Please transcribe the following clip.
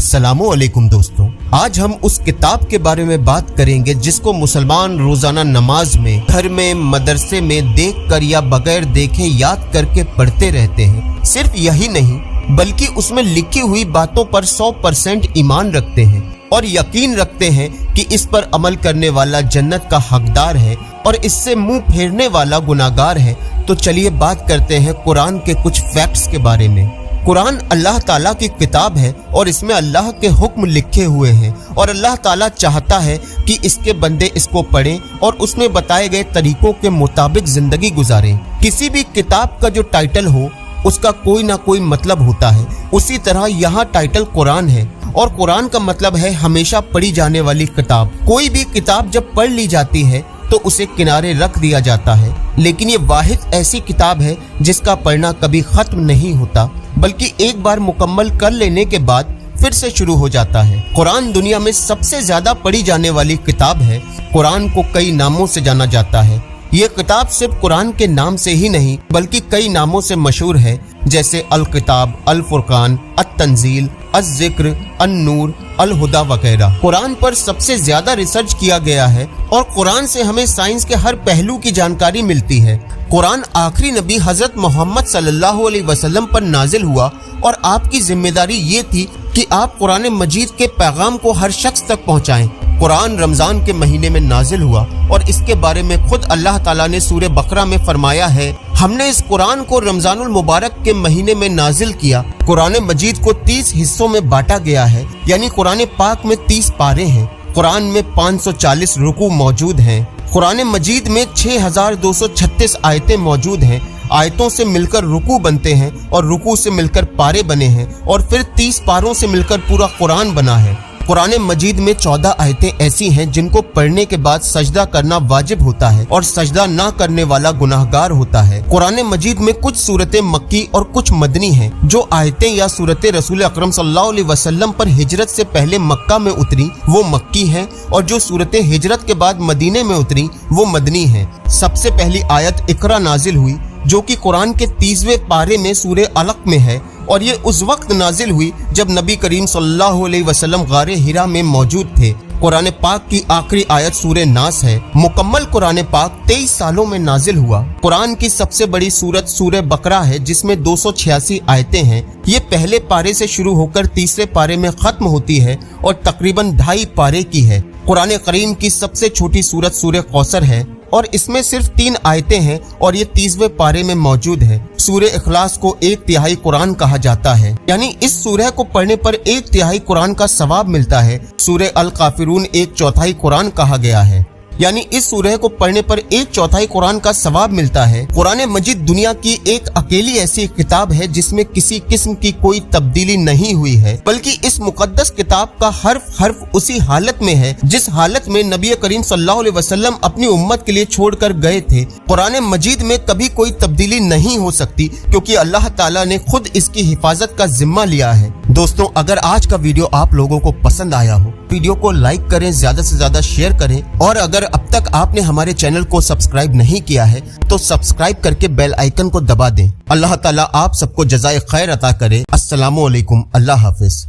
अस्सलामु अलैकुम दोस्तों, आज हम उस किताब के बारे में बात करेंगे जिसको मुसलमान रोजाना नमाज में, घर में, मदरसे में देख कर या बगैर देखे याद करके पढ़ते रहते हैं। सिर्फ यही नहीं बल्कि उसमें लिखी हुई बातों पर 100% ईमान रखते हैं और यकीन रखते हैं कि इस पर अमल करने वाला जन्नत का हकदार है और इससे मुंह फेरने वाला गुनाहगार है। तो चलिए बात करते हैं कुरान के कुछ फैक्ट्स के बारे में। कुरान अल्लाह ताला की किताब है और इसमें अल्लाह के हुक्म लिखे हुए हैं और अल्लाह ताला चाहता है कि इसके बंदे इसको पढ़ें और उसमें बताए गए तरीकों के मुताबिक जिंदगी गुजारें। किसी भी किताब का जो टाइटल हो उसका कोई ना कोई मतलब होता है, उसी तरह यहाँ टाइटल कुरान है और कुरान का मतलब है हमेशा पढ़ी जाने वाली किताब। कोई भी किताब जब पढ़ ली जाती है तो उसे किनारे रख दिया जाता है, लेकिन ये वाहिद ऐसी किताब है जिसका पढ़ना कभी खत्म नहीं होता, बल्कि एक बार मुकम्मल कर लेने के बाद फिर से शुरू हो जाता है। कुरान दुनिया में सबसे ज्यादा पढ़ी जाने वाली किताब है। कुरान को कई नामों से जाना जाता है। ये किताब सिर्फ कुरान के नाम से ही नहीं बल्कि कई नामों से मशहूर है, जैसे अल किताब, अल फुरकान, अत तंजील, अज जिक्र, अन नूर, अल हुदा वगैरह। कुरान पर सबसे ज्यादा रिसर्च किया गया है और कुरान से हमें साइंस के हर पहलू की जानकारी मिलती है। कुरान आखिरी नबी हजरत मोहम्मद सल्लल्लाहु अलैहि वसल्लम पर नाजिल हुआ और आपकी जिम्मेदारी ये थी कि आप कुरान मजीद के पैगाम को हर शख्स तक पहुँचाएं। कुरान रमजान के महीने में नाजिल हुआ और इसके बारे में खुद अल्लाह ताला ने सूरह बकरा में फरमाया है, हमने इस कुरान को रमजानुल मुबारक के महीने में नाजिल किया। कुरान मजीद को 30 हिस्सों में बांटा गया है, यानी कुरान पाक में 30 पारे हैं। कुरान में 540 रुकू मौजूद हैं। कुरान मजीद में 6236 आयतें मौजूद हैं। आयतों से मिलकर रुकू बनते हैं और रुकू से मिलकर पारे बने हैं और फिर 30 पारों से मिलकर पूरा कुरान बना है। कुरान मजीद में 14 आयतें ऐसी हैं जिनको पढ़ने के बाद सजदा करना वाजिब होता है और सजदा ना करने वाला गुनाहगार होता है। कुरान मजीद में कुछ सूरतें मक्की और कुछ मदनी हैं। जो आयतें या सूरतें रसूल अकरम सल्लल्लाहु अलैहि वसल्लम पर हिजरत से पहले मक्का में उतरी वो मक्की हैं और जो सूरतें हिजरत के बाद मदीने में उतरी वो मदनी हैं। सबसे पहली आयत इकरा नाजिल हुई जो कि कुरान के 30वें पारे में सूरह अलक में है और ये उस वक्त नाजिल हुई जब नबी करीम सल्लल्लाहु अलैहि वसल्लम गारे हिरा में मौजूद थे। कुरान पाक की आखिरी आयत सूरह नास है। मुकम्मल कुरान पाक 23 सालों में नाजिल हुआ। कुरान की सबसे बड़ी सूरत सूरह बकरा है जिसमें 286 आयतें हैं। ये पहले पारे से शुरू होकर तीसरे पारे में खत्म होती है और तकरीबन 2.5 पारे की है। कुरान करीम की सबसे छोटी सूरत सूरह कौसर है और इसमें सिर्फ 3 आयतें हैं और ये 30वें पारे में मौजूद है। सूरह इखलास को 1/3 कुरान कहा जाता है, यानी इस सूरह को पढ़ने पर 1/3 कुरान का सवाब मिलता है। सूरह अल काफिरून 1/4 कुरान कहा गया है, यानी इस सूरह को पढ़ने पर 1/4 कुरान का सवाब मिलता है। कुरान मजीद दुनिया की एक अकेली ऐसी किताब है जिसमें किसी किस्म की कोई तब्दीली नहीं हुई है, बल्कि इस मुकद्दस किताब का हर्फ उसी हालत में है जिस हालत में नबी करीम सल्लल्लाहु अलैहि वसल्लम अपनी उम्मत के लिए छोड़कर गए थे। कुरान मजीद में कभी कोई तब्दीली नहीं हो सकती क्योंकि अल्लाह ताला ने खुद इसकी हिफाजत का जिम्मा लिया है। दोस्तों, अगर आज का वीडियो आप लोगों को पसंद आया हो, वीडियो को लाइक करें, ज्यादा से ज्यादा शेयर करें और अगर अब तक आपने हमारे चैनल को सब्सक्राइब नहीं किया है तो सब्सक्राइब करके बेल आइकन को दबा दें। अल्लाह ताला आप सबको जज़ाए खैर अता करे। अस्सलामु अलैकुम। अल्लाह हाफिज।